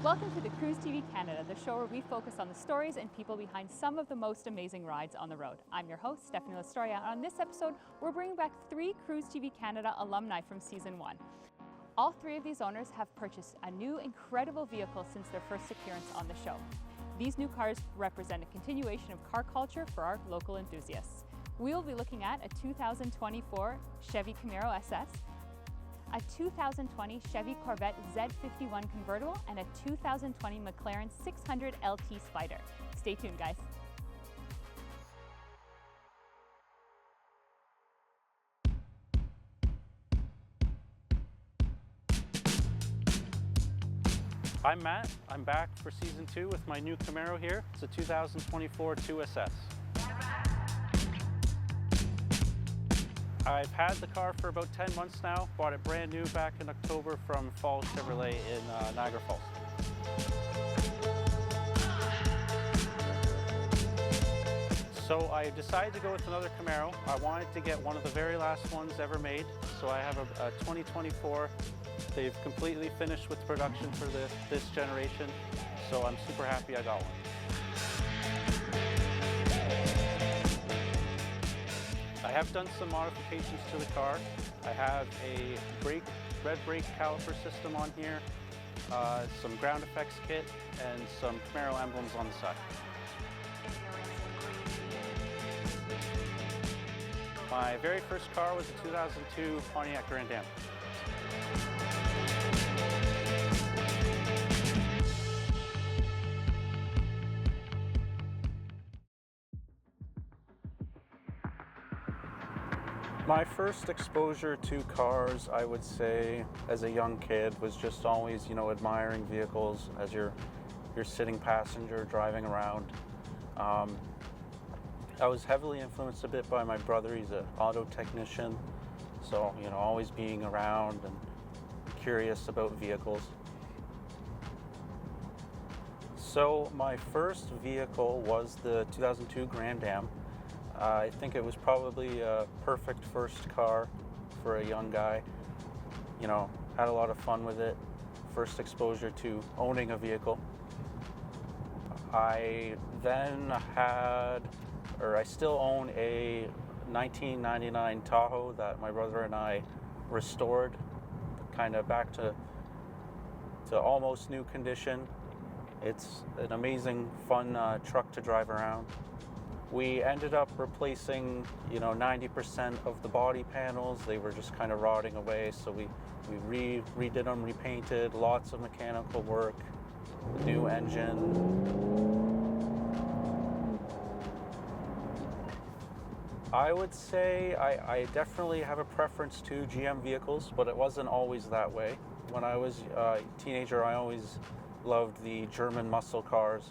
Welcome to the Cruise TV Canada, the show where we focus on the stories and people behind some of the most amazing rides on the road. I'm your host, Stephanie Lastoria, and on this episode, we're bringing back 3 Cruise TV Canada alumni from Season 1. All 3 of these owners have purchased a new incredible vehicle since their first appearance on the show. These new cars represent a continuation of car culture for our local enthusiasts. We'll be looking at a 2024 Chevy Camaro SS, a 2020 Chevy Corvette Z51 convertible, and a 2020 McLaren 600 LT Spider. Stay tuned, guys. I'm Matt. I'm back for Season 2 with my new Camaro here. It's a 2024 2SS. I've had the car for about 10 months now. Bought it brand new back in October from Falls Chevrolet in Niagara Falls. So I decided to go with another Camaro. I wanted to get one of the very last ones ever made. So I have a 2024. They've completely finished with production for this generation. So I'm super happy I got one. I have done some modifications to the car. I have a red brake caliper system on here, some ground effects kit, and some Camaro emblems on the side. My very first car was a 2002 Pontiac Grand Am. My first exposure to cars, I would say, as a young kid, was just always, admiring vehicles as you're sitting passenger driving around. I was heavily influenced a bit by my brother. He's an auto technician, so always being around and curious about vehicles. So my first vehicle was the 2002 Grand Am. I think it was probably a perfect first car for a young guy. Had a lot of fun with it. First exposure to owning a vehicle. I then I still own a 1999 Tahoe that my brother and I restored, kind of back to almost new condition. It's an amazing, fun truck to drive around. We ended up replacing, 90% of the body panels. They were just kind of rotting away, so we redid them, repainted, lots of mechanical work, new engine. I would say I definitely have a preference to GM vehicles, but it wasn't always that way. When I was a teenager, I always loved the German muscle cars.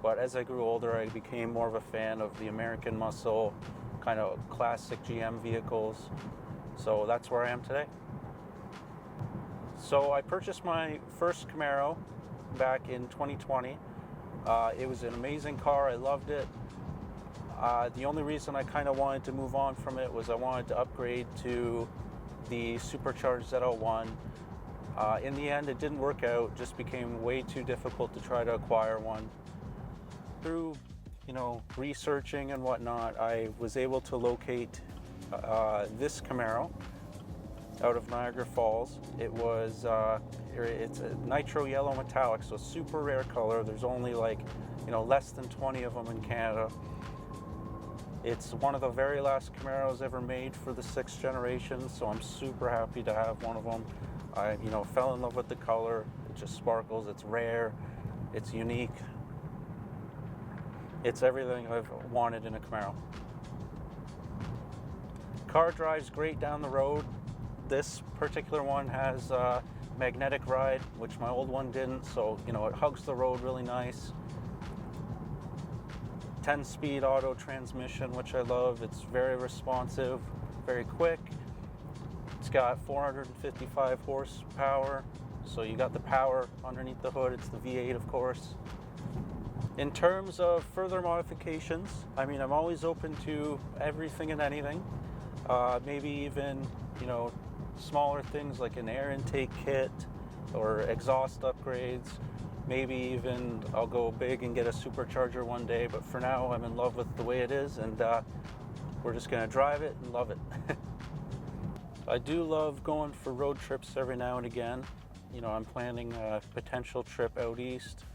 But as I grew older, I became more of a fan of the American muscle, kind of classic GM vehicles. So that's where I am today. So I purchased my first Camaro back in 2020. It was an amazing car. I loved it. The only reason I kind of wanted to move on from it was I wanted to upgrade to the supercharged Z01. In the end, it didn't work out. Just became way too difficult to try to acquire one. Through, researching and whatnot, I was able to locate this Camaro out of Niagara Falls. It's a nitro yellow metallic, so super rare color. There's only less than 20 of them in Canada. It's one of the very last Camaros ever made for the 6th generation, so I'm super happy to have one of them. I, fell in love with the color. It just sparkles. It's rare. It's unique. It's everything I've wanted in a Camaro. Car drives great down the road. This particular one has magnetic ride, which my old one didn't, so it hugs the road really nice. 10-speed auto transmission, which I love. It's very responsive, very quick. It's got 455 horsepower, so you got the power underneath the hood. It's the V8, of course. In terms of further modifications, I'm always open to everything and anything. Maybe even, smaller things like an air intake kit or exhaust upgrades. Maybe even I'll go big and get a supercharger one day, but for now I'm in love with the way it is, and we're just gonna drive it and love it. I do love going for road trips every now and again. You know, I'm planning a potential trip out east.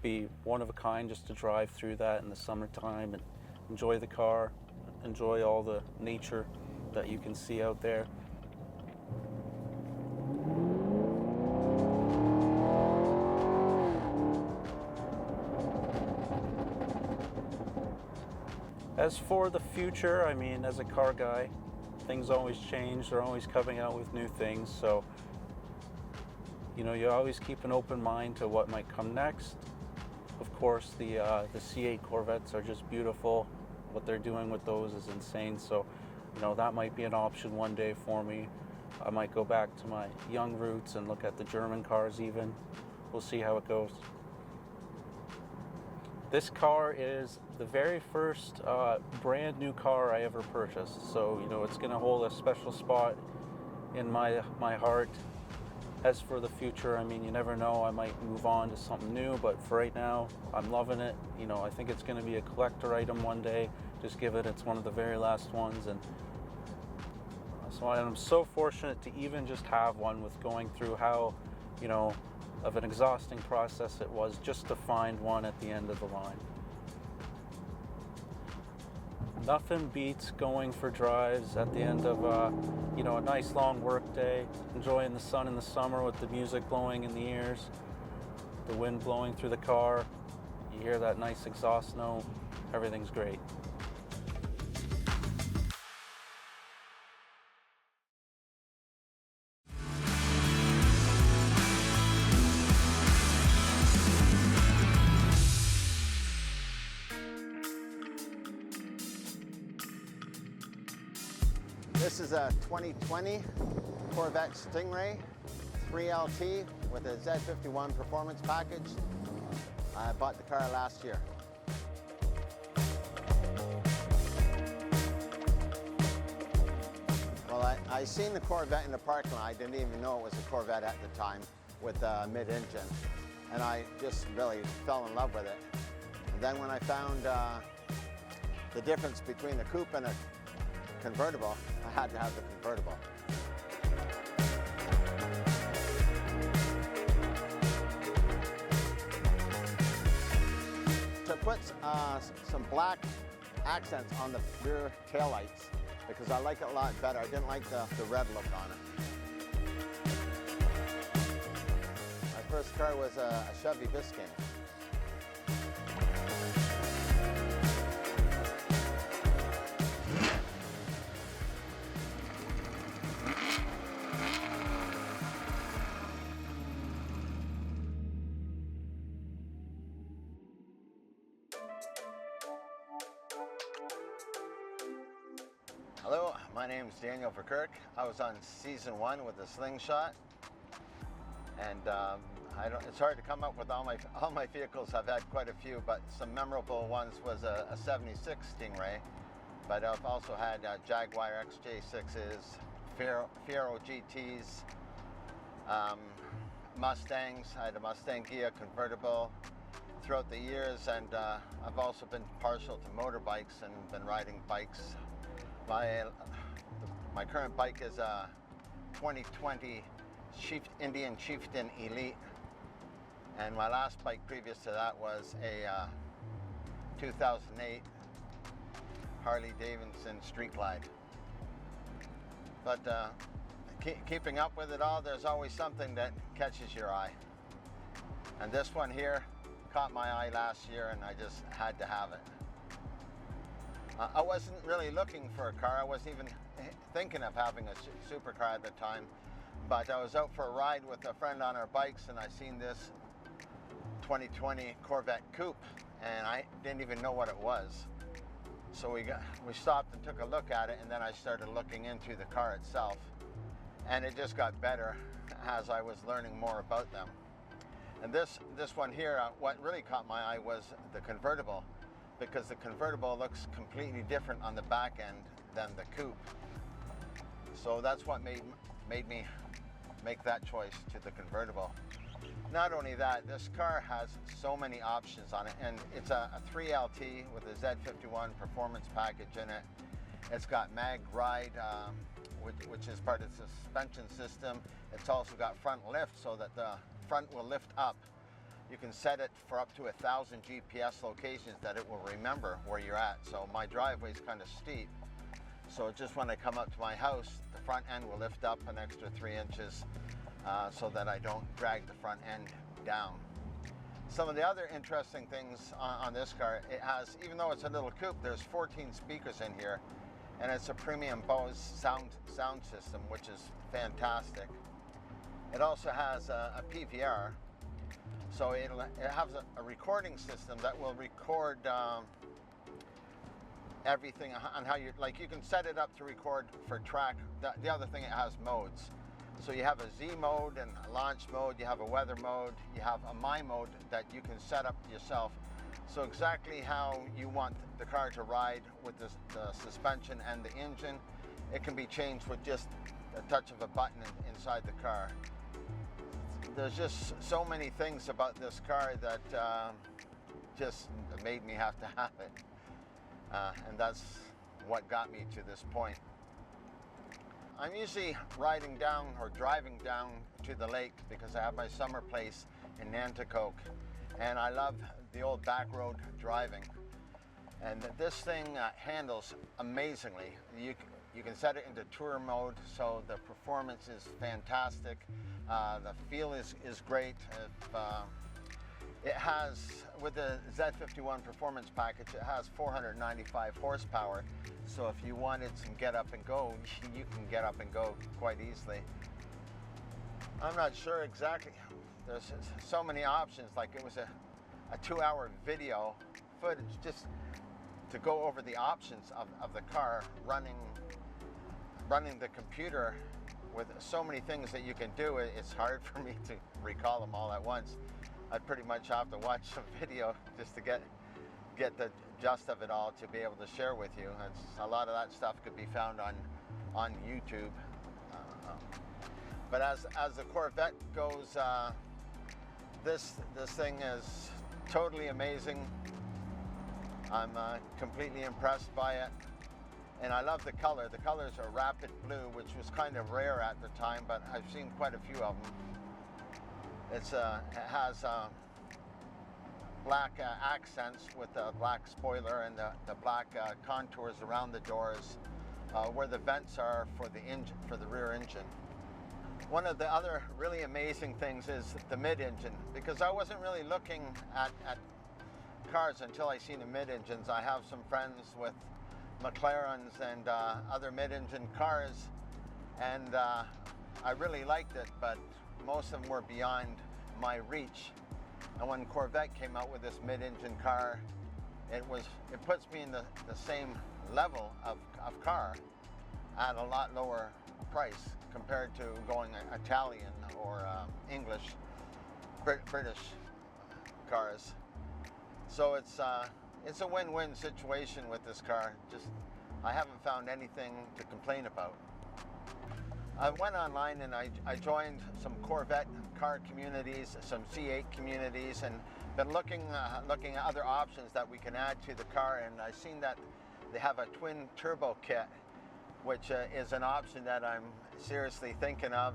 Be one of a kind just to drive through that in the summertime and enjoy the car, enjoy all the nature that you can see out there. As for the future, I mean, as a car guy, things always change. They're always coming out with new things. So, you know, you always keep an open mind to what might come next. Of course, the C8 Corvettes are just beautiful. What they're doing with those is insane. So, you know, that might be an option one day for me. I might go back to my young roots and look at the German cars even. We'll see how it goes. This car is the very first brand new car I ever purchased. So, you know, it's gonna hold a special spot in my heart. As for the future, I mean, you never know, I might move on to something new, but for right now, I'm loving it. You know, I think it's gonna be a collector item one day. Just give it, it's one of the very last ones. And so I'm so fortunate to even just have one, with going through how, you know, of an exhausting process it was just to find one at the end of the line. Nothing beats going for drives at the end of you know, a nice long work day, enjoying the sun in the summer with the music blowing in the ears, the wind blowing through the car. You hear that nice exhaust note, everything's great. This is a 2020 Corvette Stingray 3LT with a Z51 performance package. I bought the car last year. Well, I seen the Corvette in the parking lot. I didn't even know it was a Corvette at the time with a mid-engine. And I just really fell in love with it. And then when I found the difference between a coupe and a convertible, I had to have the convertible. To put some black accents on the rear taillights, because I like it a lot better. I didn't like the red look on it. My first car was a Chevy Biscayne. Hello, my name is Daniel Verkerke. I was on season 1 with the Slingshot, and it's hard to come up with all my vehicles. I've had quite a few, but some memorable ones was a 76 Stingray, but I've also had Jaguar XJ6s, Fiero GTs, Mustangs. I had a Mustang Ghia convertible throughout the years, and I've also been partial to motorbikes and been riding bikes. My current bike is a 2020 Indian Chieftain Elite, and my last bike previous to that was a 2008 Harley Davidson Street Glide. But keeping up with it all, there's always something that catches your eye. And this one here caught my eye last year, and I just had to have it. I wasn't really looking for a car. I wasn't even thinking of having a supercar at the time, but I was out for a ride with a friend on our bikes, and I seen this 2020 Corvette Coupe, and I didn't even know what it was. So we stopped and took a look at it, and then I started looking into the car itself, and it just got better as I was learning more about them. And this one here, what really caught my eye was the convertible, because the convertible looks completely different on the back end than the coupe. So that's what made me make that choice to the convertible. Not only that, this car has so many options on it, and it's a 3LT with a Z51 performance package in it. It's got mag ride, which is part of the suspension system. It's also got front lift so that the front will lift up. You can set it for up to 1,000 GPS locations that it will remember where you're at. So my driveway is kind of steep. So just when I come up to my house, the front end will lift up an extra 3 inches so that I don't drag the front end down. Some of the other interesting things on this car, it has, even though it's a little coupe, there's 14 speakers in here, and it's a premium Bose sound system, which is fantastic. It also has a PVR, so it has a recording system that will record everything on how you, like you can set it up to record for track. The other thing, it has modes. So you have a Z mode and a launch mode, you have a weather mode, you have a My mode that you can set up yourself. So exactly how you want the car to ride with the suspension and the engine, it can be changed with just a touch of a button inside the car. There's just so many things about this car that just made me have to have it. And that's what got me to this point. I'm usually riding down or driving down to the lake because I have my summer place in Nanticoke, and I love the old back road driving. And this thing handles amazingly. You can set it into tour mode, so the performance is fantastic. The feel is great. It has, with the Z51 performance package, it has 495 horsepower. So if you wanted some get up and go, you can get up and go quite easily. I'm not sure exactly. There's so many options. Like it was a 2-hour video footage just to go over the options of the car, running the computer with so many things that you can do. It's hard for me to recall them all at once. I pretty much have to watch some video just to get the gist of it all to be able to share with you. A lot of that stuff could be found on YouTube. But as the Corvette goes, this thing is totally amazing. I'm completely impressed by it, and I love the color. The colors are rapid blue, which was kind of rare at the time, but I've seen quite a few of them. It has black accents with the black spoiler and the black contours around the doors where the vents are for the rear engine. One of the other really amazing things is the mid-engine, because I wasn't really looking at cars until I seen the mid-engines. I have some friends with McLarens and other mid-engine cars, and I really liked it, but most of them were beyond my reach. And when Corvette came out with this mid-engine car, it puts me in the same level of car at a lot lower price compared to going Italian or English, British cars. So it's a win-win situation with this car. Just I haven't found anything to complain about. I went online and I joined some Corvette car communities, some C8 communities, and been looking at other options that we can add to the car. And I've seen that they have a twin turbo kit, which is an option that I'm seriously thinking of.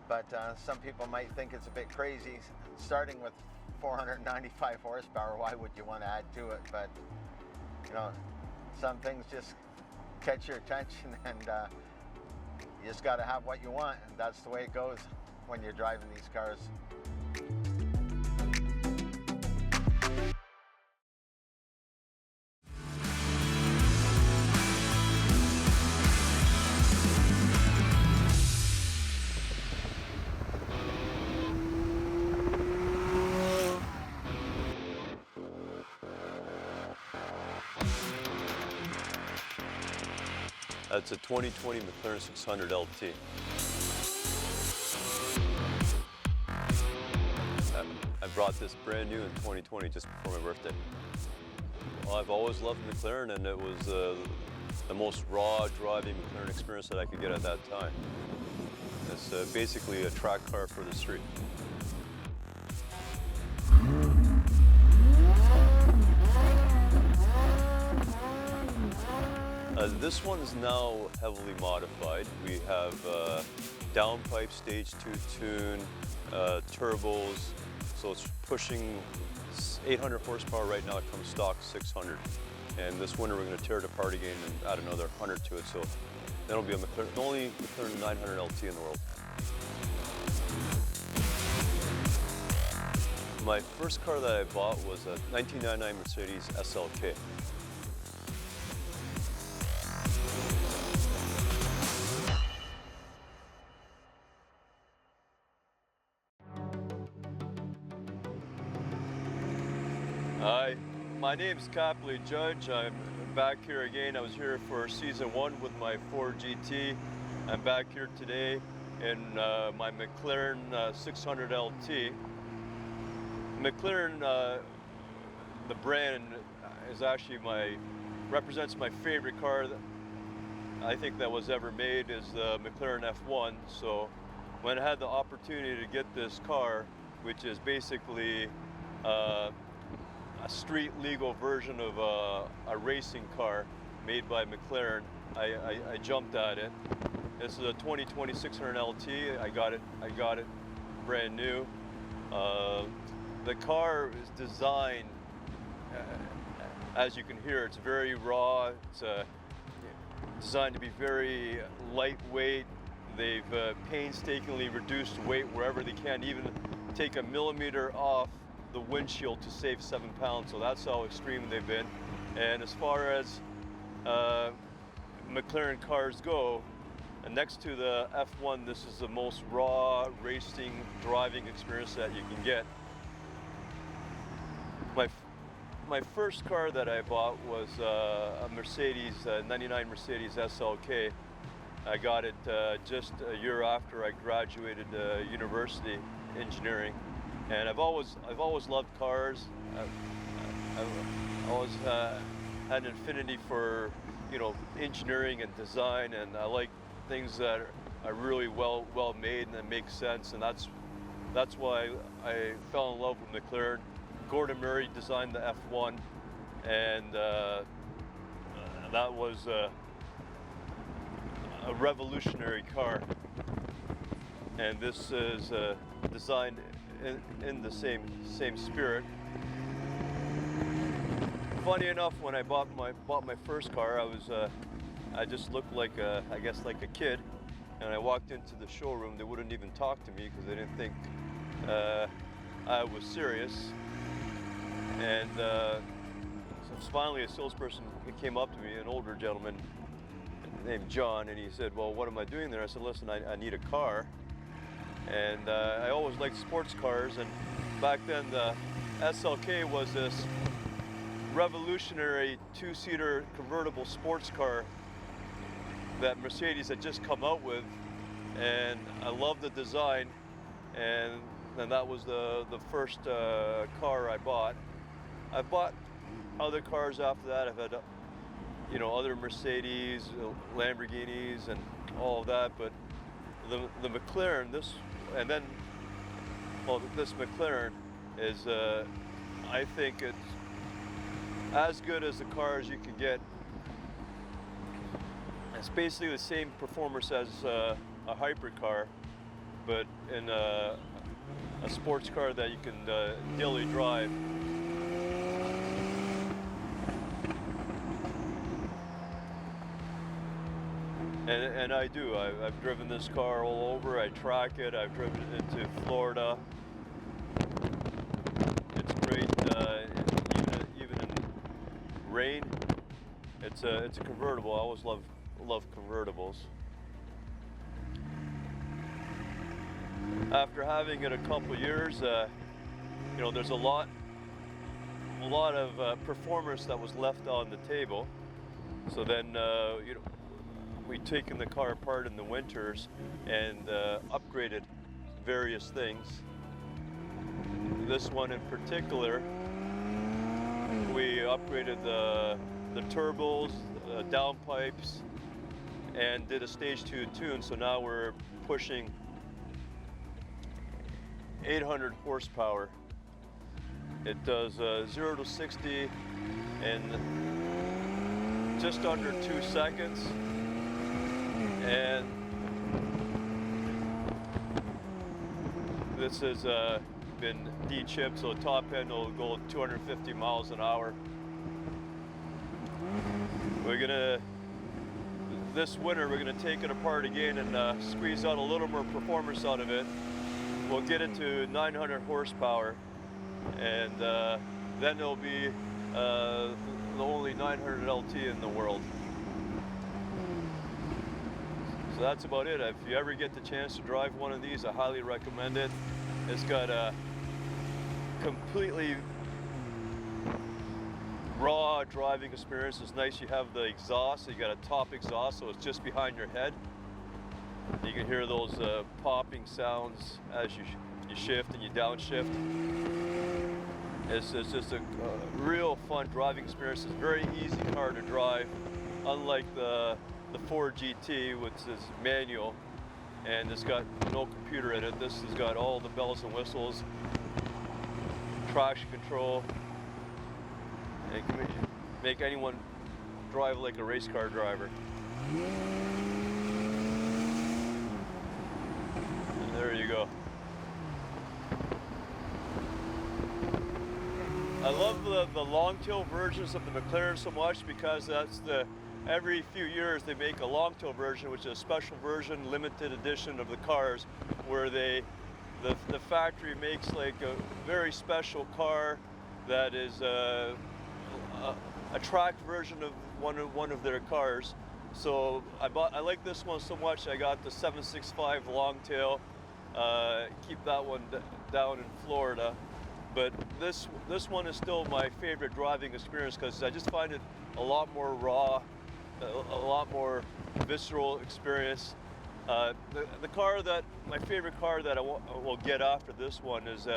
But some people might think it's a bit crazy, starting with 495 horsepower. Why would you want to add to it? But you know, some things just catch your attention, and you just got to have what you want, and that's the way it goes when you're driving these cars. That's a 2020 McLaren 600 LT. I brought this brand new in 2020 just before my birthday. Well, I've always loved McLaren, and it was the most raw driving McLaren experience that I could get at that time. It's basically a track car for the street. This one's now heavily modified. We have downpipe stage 2 tune, turbos, so it's pushing 800 horsepower right now. It comes stock 600. And this winter we're going to tear it apart again and add another 100 to it. So that'll be a McLaren, the only McLaren 900 LT in the world. My first car that I bought was a 1999 Mercedes SLK. Hi, my name's Kapley, Judge. I'm back here again. I was here for season 1 with my Ford GT. I'm back here today in my McLaren 600 LT. McLaren, the brand, is actually represents my favorite car that I think that was ever made, is the McLaren F1. So when I had the opportunity to get this car, which is basically a street legal version of a racing car made by McLaren, I jumped at it. This is a 2020 600 LT. I got it brand new. The car is designed, as you can hear, it's very raw. It's designed to be very lightweight. They've painstakingly reduced weight wherever they can, even take a millimeter off the windshield to save 7 pounds. So that's how extreme they've been. And as far as McLaren cars go, next to the F1, this is the most raw racing driving experience that you can get. My first car that I bought was a Mercedes, 99 Mercedes SLK. I got it just a year after I graduated university engineering. And I've always loved cars. I've always had an affinity for, engineering and design, and I like things that are really well made and that make sense. And that's why I fell in love with McLaren. Gordon Murray designed the F1, and that was a revolutionary car. And this is designed in the same spirit. Funny enough, when I bought my first car, I just looked like a kid, and I walked into the showroom. They wouldn't even talk to me because they didn't think I was serious. And so finally, a salesperson came up to me, an older gentleman named John, and he said, "Well, what am I doing there?" I said, "Listen, I need a car." And I always liked sports cars, and back then the SLK was this revolutionary 2-seater convertible sports car that Mercedes had just come out with, and I loved the design, and that was the first car I bought. I've bought other cars after that. I've had other Mercedes, Lamborghinis, and all of that, but the McLaren, this McLaren is, I think it's as good as the cars you can get. It's basically the same performance as a hybrid car, but in a sports car that you can daily drive. And I do. I've driven this car all over. I track it. I've driven it into Florida. It's great, even in rain. It's a convertible. I always love convertibles. After having it a couple of years, there's a lot of performance that was left on the table. So then, we'd taken the car apart in the winters and upgraded various things. This one in particular, we upgraded the turbos, downpipes, and did a stage 2 tune, so now we're pushing 800 horsepower. It does 0 to 60 in just under 2 seconds, and this has been de-chipped, so top end will go 250 miles an hour. This winter we're gonna take it apart again and squeeze out a little more performance out of it. We'll get it to 900 horsepower, and then it'll be the only 900 LT in the world. So that's about it. If you ever get the chance to drive one of these, I highly recommend it. It's got a completely raw driving experience. It's nice you have the exhaust, so you got a top exhaust, so it's just behind your head. You can hear those popping sounds as you shift and you downshift. It's just a real fun driving experience. It's a very easy car to drive, unlike the Ford GT, which is manual, and it's got no computer in it. This has got all the bells and whistles, traction control, and it can make anyone drive like a race car driver. And there you go. I love the long tail versions of the McLaren so much because that's every few years they make a long tail version, which is a special version, limited edition of the cars, where the factory makes like a very special car that is a track version of one of their cars. So I like this one so much, I got the 765 long tail. Keep that one down in Florida. But this one is still my favorite driving experience because I just find it a lot more raw, a lot more visceral experience. My favorite car that I will get after this one is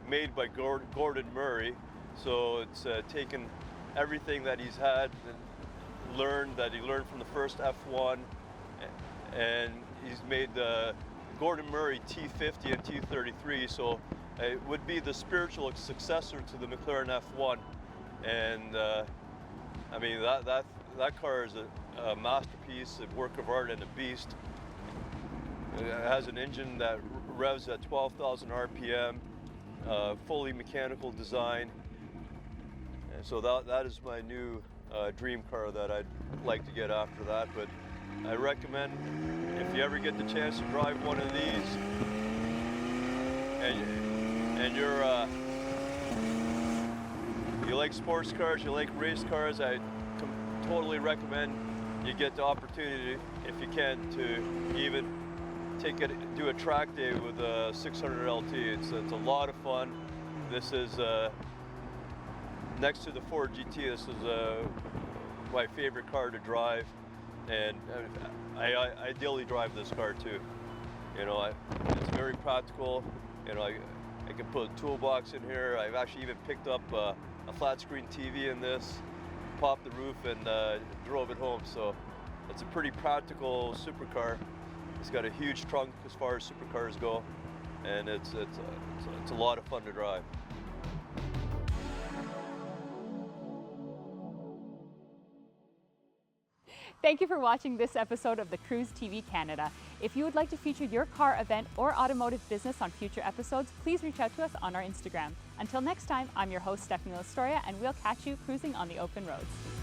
made by Gordon Murray. So it's taken everything that he's had and he learned from the first F1, and he's made the Gordon Murray T50 and T33. So it would be the spiritual successor to the McLaren F1, and I mean that car is a masterpiece, a work of art, and a beast. It has an engine that revs at 12,000 RPM, fully mechanical design, and so that is my new dream car that I'd like to get after that. But I recommend, if you ever get the chance to drive one of these, and you like sports cars, you like race cars, I totally recommend you get the opportunity, if you can, to even do a track day with a 600 LT. It's a lot of fun. This is next to the Ford GT. This is my favorite car to drive, and I ideally drive this car too. You know, it's very practical. You know, I can put a toolbox in here. I've actually even picked up a flat screen TV in this, popped the roof, and drove it home. So it's a pretty practical supercar. It's got a huge trunk as far as supercars go, and it's a lot of fun to drive. Thank you for watching this episode of the Cruise TV Canada. If you would like to feature your car event or automotive business on future episodes, please reach out to us on our Instagram. Until next time, I'm your host, Stephanie Lastoria, and we'll catch you cruising on the open roads.